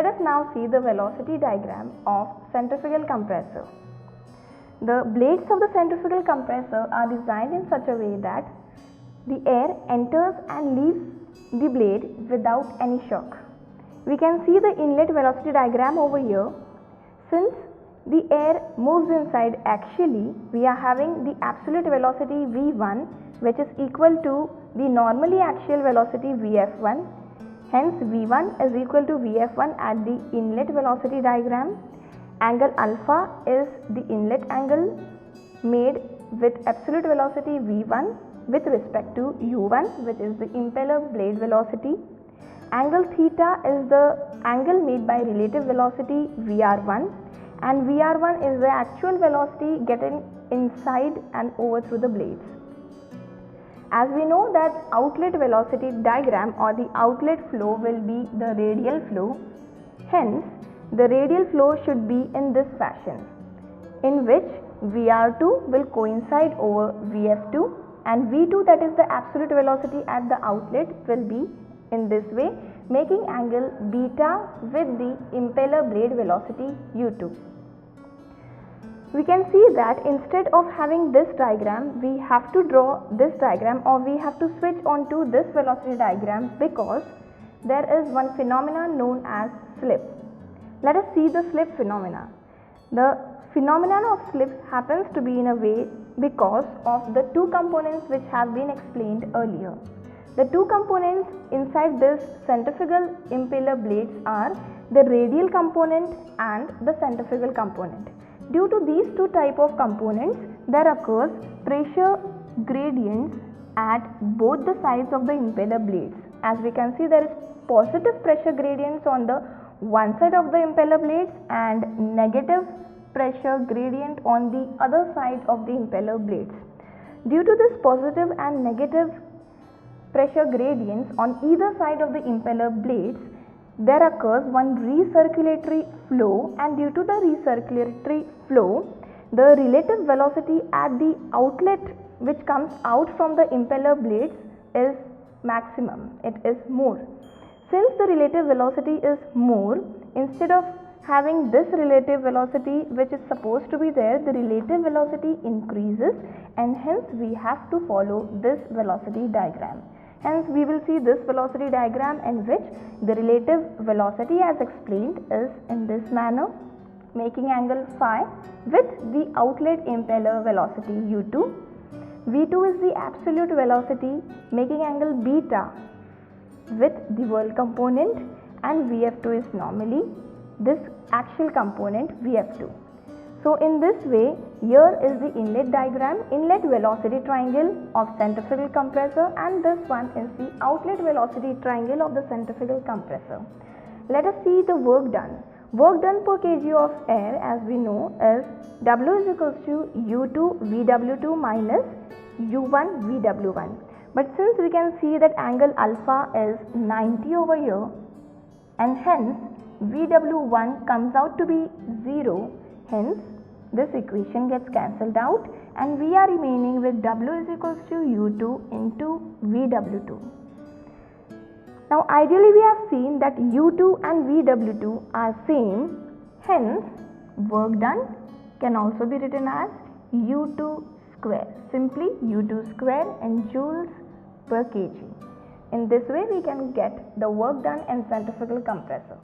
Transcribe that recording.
let us now see the velocity diagram of centrifugal compressor. The blades of the centrifugal compressor are designed in such a way that the air enters and leaves the blade without any shock. We can see the inlet velocity diagram over here. Since the air moves inside axially, we are having the absolute velocity V1, which is equal to the normally axial velocity Vf1. Hence V1 is equal to Vf1 at the inlet velocity diagram. Angle alpha is the inlet angle made with absolute velocity V1 with respect to U1, which is the impeller blade velocity. Angle theta is the angle made by relative velocity Vr1, and Vr1 is the actual velocity getting inside and over through the blades. As we know that outlet velocity diagram or the outlet flow will be the radial flow, hence the radial flow should be in this fashion, in which Vr2 will coincide over Vf2 and V2, that is the absolute velocity at the outlet, will be in this way, making angle beta with the impeller blade velocity U2. We can see that instead of having this diagram, we have to draw this diagram, or we have to switch on to this velocity diagram, because there is one phenomenon known as slip. Let us see the slip phenomena. The phenomenon of slip happens to be in a way because of the two components which have been explained earlier. The two components inside this centrifugal impeller blades are the radial component and the centrifugal component. Due to these two type of components, there occurs pressure gradients at both the sides of the impeller blades. As we can see, there is positive pressure gradients on the one side of the impeller blades and negative pressure gradient on the other side of the impeller blades. Due to this positive and negative pressure gradients on either side of the impeller blades, there occurs one recirculatory flow, and due to the recirculatory flow, the relative velocity at the outlet which comes out from the impeller blades is maximum, it is more. Since the relative velocity is more, instead of having this relative velocity which is supposed to be there, the relative velocity increases, and hence we have to follow this velocity diagram. Hence we will see this velocity diagram in which the relative velocity as explained is in this manner, making angle phi with the outlet impeller velocity U2. V2 is the absolute velocity, making angle beta with the whirl component, and Vf2 is normally this axial component Vf2. So in this way, here is the inlet diagram, inlet velocity triangle of centrifugal compressor, and this one is the outlet velocity triangle of the centrifugal compressor. Let us see the work done. Work done per kg of air, as we know, is W is equals to U2 VW2 minus U1 VW1. But since we can see that angle alpha is 90 over here, and hence VW1 comes out to be 0, hence this equation gets cancelled out and we are remaining with W is equals to U2 into VW2. Now ideally we have seen that U2 and VW2 are same, hence work done can also be written as U2 square, simply U2 square in joules per kg. In this way we can get the work done in centrifugal compressor.